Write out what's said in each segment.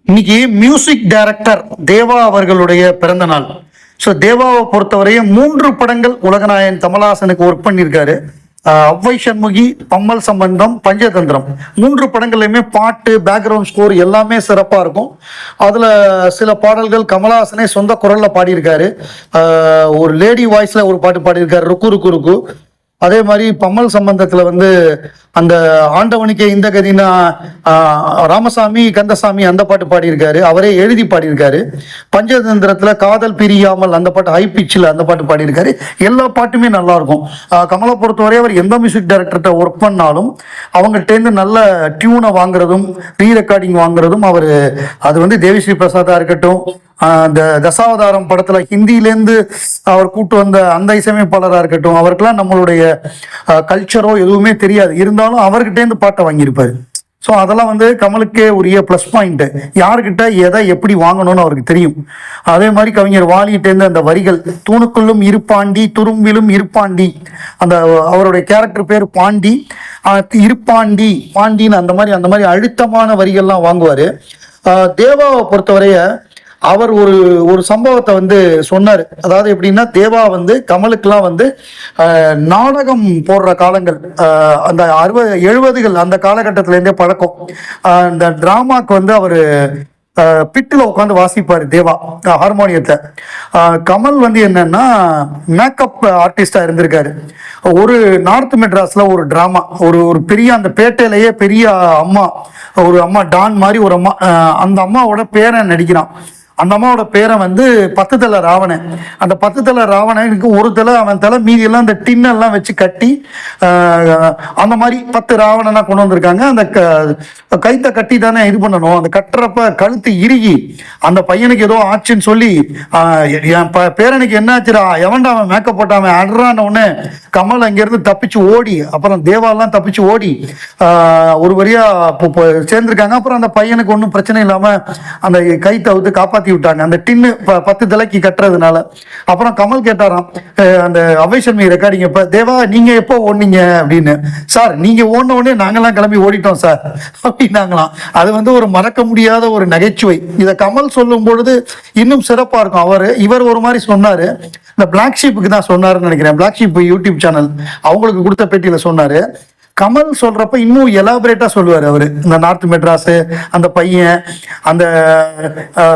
இன்னைக்கு music director தேவா அவர்களுடைய பிறந்த நாள். ஸோ தேவாவை பொறுத்தவரையும் 3 படங்கள் உலகநாயகன் கமலஹாசனுக்கு ஒர்க் பண்ணியிருக்காரு. அவ்வை சண்முகி, பம்மல் சம்பந்தம், பஞ்சதந்திரம் 3 படங்கள்லையுமே பாட்டு, பேக்ரவுண்ட் ஸ்கோர் எல்லாமே சிறப்பாக இருக்கும். அதில் சில பாடல்கள் கமலஹாசனே சொந்த குரலில் பாடியிருக்காரு. ஒரு லேடி வாய்ஸில் ஒரு பாட்டு பாடியிருக்காரு, ருக்கு ருக்கு ருக்கு. அதே மாதிரி பம்மல் சம்பந்தத்தில் வந்து அந்த ஆண்டவனுக்கே இந்த கதினா ராமசாமி கந்தசாமி அந்த பாட்டு பாடியிருக்காரு, அவரே எழுதி பாடியிருக்காரு. பஞ்சதந்திரத்தில் காதல் பிரியாமல் அந்த பாட்டு ஹை பிச்சில் அந்த பாட்டு பாடியிருக்காரு. எல்லா பாட்டுமே நல்லா இருக்கும். கமலை பொறுத்தவரை அவர் எந்த மியூசிக் டைரக்டர்கிட்ட ஒர்க் பண்ணாலும் அவங்கள்ட்டேருந்து நல்ல டியூனை வாங்குறதும் ரீ ரெக்கார்டிங் வாங்குறதும் அவர் அது வந்து தேவிஸ்ரீ பிரசாதா இருக்கட்டும், இந்த தசாவதாரம் படத்தில் ஹிந்தியிலேருந்து அவர் கூட்டு வந்த அந்த இசையமைப்பாளராக இருக்கட்டும், அவருக்கெல்லாம் நம்மளுடைய கல்ச்சரோ எதுவுமே தெரியாது, இருந்தாலும் அவர்கிட்டேருந்து பாட்டை வாங்கியிருப்பார். ஸோ அதெல்லாம் வந்து கமலுக்கே உரிய ப்ளஸ் பாயிண்ட்டு. யார்கிட்ட எதை எப்படி வாங்கணும்னு அவருக்கு தெரியும். அதே மாதிரி கவிஞர் வாலிகிட்டேருந்து அந்த வரிகள், தூணுக்குள்ளும் இருப்பாண்டி துரும்பிலும் இருப்பாண்டி, அந்த அவருடைய கேரக்டர் பேர் பாண்டி, இருப்பாண்டி பாண்டின்னு அந்த மாதிரி அழுத்தமான வரிகள்லாம் வாங்குவார். தேவாவை பொறுத்தவரைய அவர் ஒரு சம்பவத்தை வந்து சொன்னார். அதாவது எப்படின்னா, தேவா வந்து கமலுக்கெல்லாம் வந்து நாடகம் போடுற காலங்கள் அந்த 60 70கள் அந்த காலகட்டத்திலேருந்தே பழக்கம். இந்த டிராமாக்கு வந்து அவர் பிட்டில் உட்காந்து வாசிப்பார் தேவா ஹார்மோனியத்தை. கமல் வந்து என்னன்னா மேக்கப் ஆர்டிஸ்டாக இருந்திருக்காரு. ஒரு நார்த் மெட்ராஸில் ஒரு ட்ராமா, ஒரு பெரிய அந்த பேட்டையிலேயே பெரிய அம்மா, ஒரு அம்மா டான் மாதிரி ஒரு அம்மா, அந்த அம்மாவோட பேரன் நடிக்கிறான். அந்த அம்மாவோட பேரை வந்து 10 தலை ராவணன். அந்த 10 தலை ராவணனுக்கு ஒரு தலை அவன் தலை, மீதியெல்லாம் அந்த டின்னெல்லாம் வச்சு கட்டி அந்த மாதிரி 10 ராவணனா கொண்டு வந்திருக்காங்க. அந்த கைத்தை கட்டி தானே இது பண்ணணும். அந்த கட்டுறப்ப கழுத்து இறுகி அந்த பையனுக்கு ஏதோ ஆச்சுன்னு சொல்லி என் பேரனுக்கு என்ன ஆச்சுரா, எவன்டா அவன் மேக்கப் போட்டான் அட்றான உடனே கமல் அங்கேருந்து தப்பிச்சு ஓடி, அப்புறம் தேவாலாம் தப்பிச்சு ஓடி ஒரு வழியா சேர்ந்துருக்காங்க. அப்புறம் அந்த பையனுக்கு ஒன்றும் பிரச்சனை இல்லாமல் அந்த கைத்தை வந்து காப்பாற்றி விட்டாங்க, அந்த டின்னு 10 தலைக்கு கட்டுறதுனால. அப்புறம் கமல் கேட்டாராம் அந்த அவ்வை சண்முகி ரெக்கார்டிங் எப்ப, தேவா நீங்க எப்போ ஓடுனீங்க அப்படின்னு. சார் நீங்க ஓடின உடனே நாங்கெல்லாம் கிளம்பி ஓடிட்டோம் சார் அப்படின்னாங்களாம். அது வந்து ஒரு மறக்க முடியாத ஒரு நகைச்சுவை. இதை கமல் சொல்லும் பொழுது இன்னும் சிறப்பா இருக்கும். இவர் ஒரு மாதிரி சொன்னாரு, இந்த பிளாக் ஷீப்புக்கு தான் சொன்னாருன்னு நினைக்கிறேன். பிளாக் ஷீப் யூடியூப் சேனல் அவங்களுக்கு கொடுத்த பேட்டியில சொன்னாரு. கமல் சொல்றப்ப இன்னும் எலாபரேட்டா சொல்லுவார் அவரு. இந்த நார்த் மெட்ராஸ் அந்த பையன், அந்த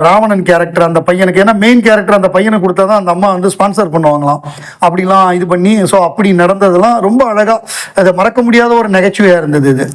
ராவணன் கேரக்டர் அந்த பையனுக்கு, ஏன்னா மெயின் கேரக்டர் அந்த பையனை கொடுத்தாதான் அந்த அம்மா வந்து ஸ்பான்சர் பண்ணுவாங்களாம். அப்படிலாம் இது பண்ணி, ஸோ அப்படி நடந்ததெல்லாம் ரொம்ப அழகா, அதை மறக்க முடியாத ஒரு நகைச்சுவையா இருந்தது இது.